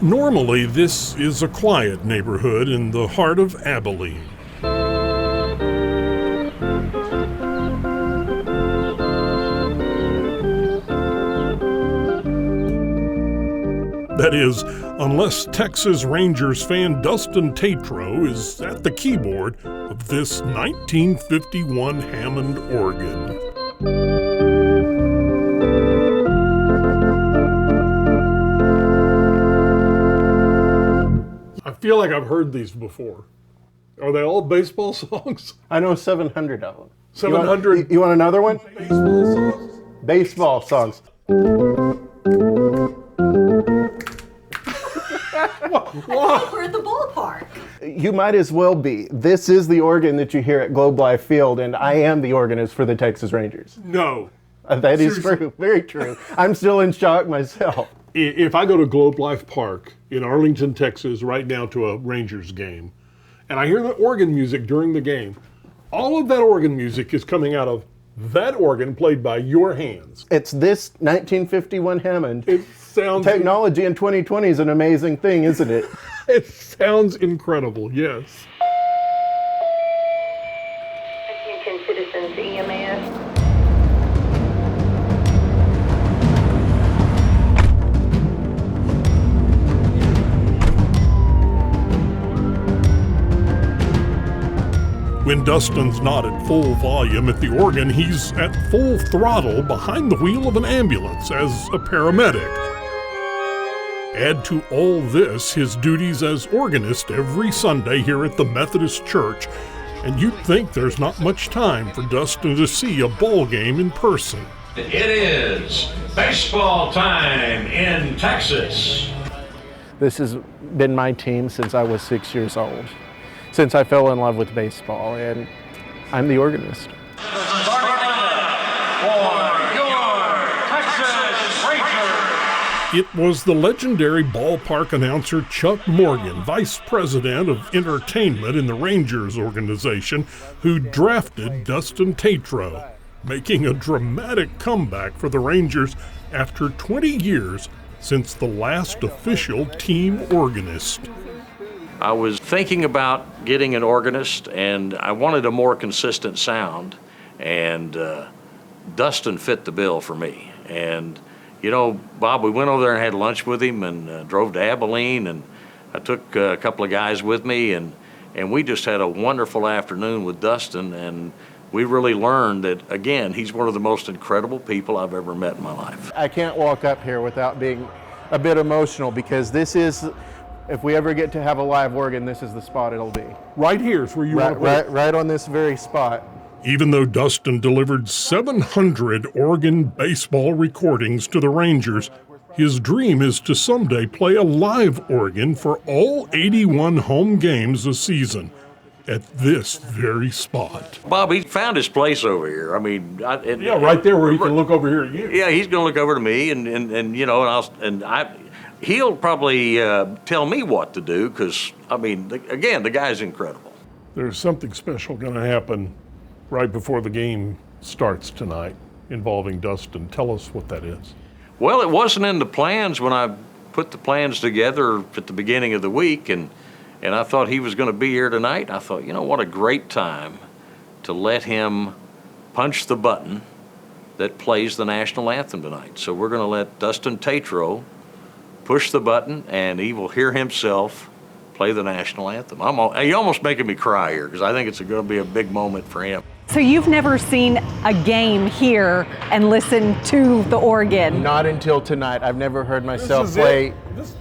Normally, this is a quiet neighborhood in the heart of Abilene. That is, unless Texas Rangers fan Dustin Tatro is at the keyboard of this 1951 Hammond organ. I feel like I've heard these before. Are they all baseball songs? I know 700 of them. 700? You want another one? Baseball songs? Baseball songs. I think we're at the ballpark. You might as well be. This is the organ that you hear at Globe Life Field, and I am the organist for the Texas Rangers. No. That is true. Very true. I'm still in shock myself. If I go to Globe Life Park in Arlington, Texas, right now to a Rangers game, and I hear the organ music during the game, all of that organ music is coming out of that organ played by your hands. It's this 1951 Hammond. It sounds... Technology in 2020 is an amazing thing, isn't it? It sounds incredible, yes. Attention citizens, EMS. When Dustin's not at full volume at the organ, he's at full throttle behind the wheel of an ambulance as a paramedic. Add to all this his duties as organist every Sunday here at the Methodist Church, and you'd think there's not much time for Dustin to see a ball game in person. It is baseball time in Texas. This has been my team since I was 6 years old, since I fell in love with baseball, and I'm the organist. It was the legendary ballpark announcer Chuck Morgan, vice president of entertainment in the Rangers organization, who drafted Dustin Tatro, making a dramatic comeback for the Rangers after 20 years since the last official team organist. I was thinking about getting an organist, and I wanted a more consistent sound, and Dustin fit the bill for me. And you know, Bob, we went over there and had lunch with him and drove to Abilene, and I took a couple of guys with me, and we just had a wonderful afternoon with Dustin, and we really learned that, again, he's one of the most incredible people I've ever met in my life. I can't walk up here without being a bit emotional, because this is, if we ever get to have a live organ, this is the spot it'll be. Right here is where you want to put it. Right on this very spot. Even though Dustin delivered 700 organ baseball recordings to the Rangers, his dream is to someday play a live organ for all 81 home games a season at this very spot. Bob, he found his place over here. I mean, right there where he can look over here at you. Yeah, he's going to look over to me, and you know, he'll probably tell me what to do, because I mean, again, the guy's incredible. There's something special going to happen right before the game starts tonight involving Dustin. Tell us what that is. Well, it wasn't in the plans when I put the plans together at the beginning of the week, and I thought he was going to be here tonight. I thought, you know, what a great time to let him punch the button that plays the national anthem tonight. So we're going to let Dustin Tatro push the button, and he will hear himself play the national anthem. You're almost making me cry here, because I think it's going to be a big moment for him. So you've never seen a game here and listened to the organ? Not until tonight. I've never heard myself play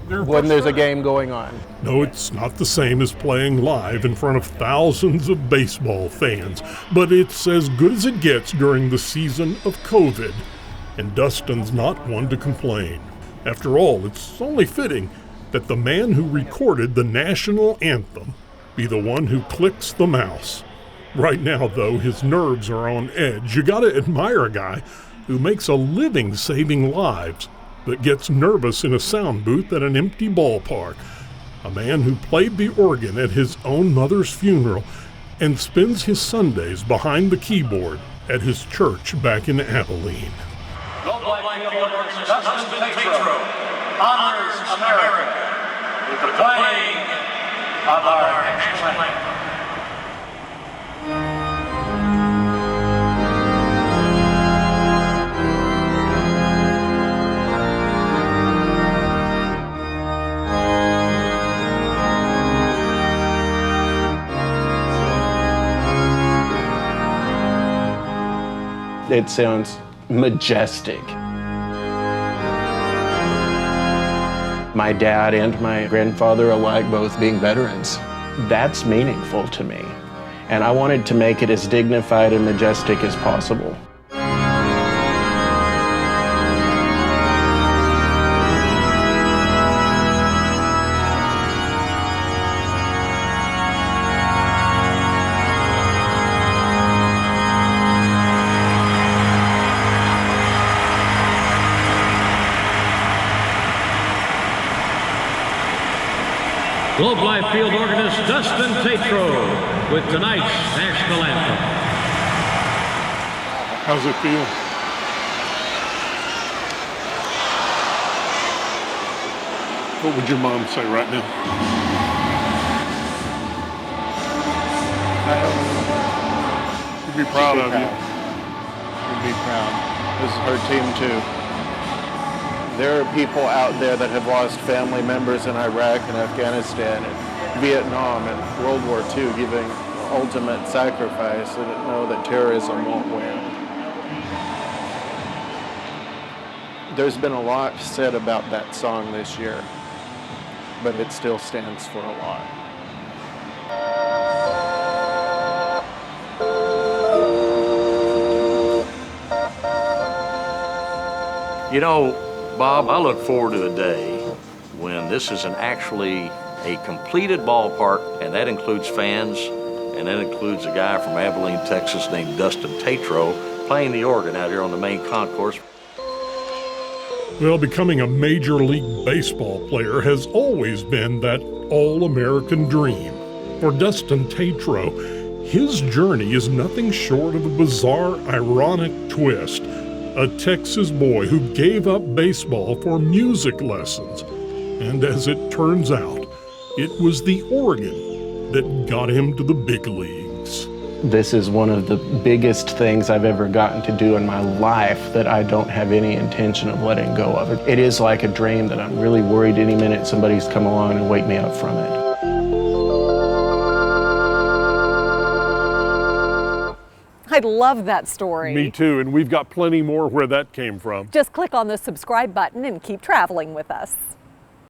when there's a game going on. No, it's not the same as playing live in front of thousands of baseball fans, but it's as good as it gets during the season of COVID, and Dustin's not one to complain. After all, it's only fitting that the man who recorded the national anthem be the one who clicks the mouse. Right now, though, his nerves are on edge. You gotta admire a guy who makes a living saving lives, but gets nervous in a sound booth at an empty ballpark. A man who played the organ at his own mother's funeral and spends his Sundays behind the keyboard at his church back in Abilene. Dustin Tatro honors America. with the playing of our national anthem. It sounds majestic. My dad and my grandfather alike both being veterans. That's meaningful to me. And I wanted to make it as dignified and majestic as possible. Globe Life Field organist Dustin Tatro with tonight's national anthem. How's it feel? What would your mom say right now? She'd be proud of you. She'd be proud. This is her team too. There are people out there that have lost family members in Iraq and Afghanistan and Vietnam and World War II, giving ultimate sacrifice and know that terrorism won't win. There's been a lot said about that song this year, but it still stands for a lot. You know, Bob, I look forward to the day when this is actually a completed ballpark, and that includes fans, and that includes a guy from Abilene, Texas named Dustin Tatro playing the organ out here on the main concourse. Well, becoming a Major League Baseball player has always been that all-American dream. For Dustin Tatro, his journey is nothing short of a bizarre, ironic twist. A Texas boy who gave up baseball for music lessons. And as it turns out, it was the organ that got him to the big leagues. This is one of the biggest things I've ever gotten to do in my life that I don't have any intention of letting go of. It is like a dream that I'm really worried any minute somebody's come along and wake me up from it. I love that story. Me too, and we've got plenty more where that came from. Just click on the subscribe button and keep traveling with us.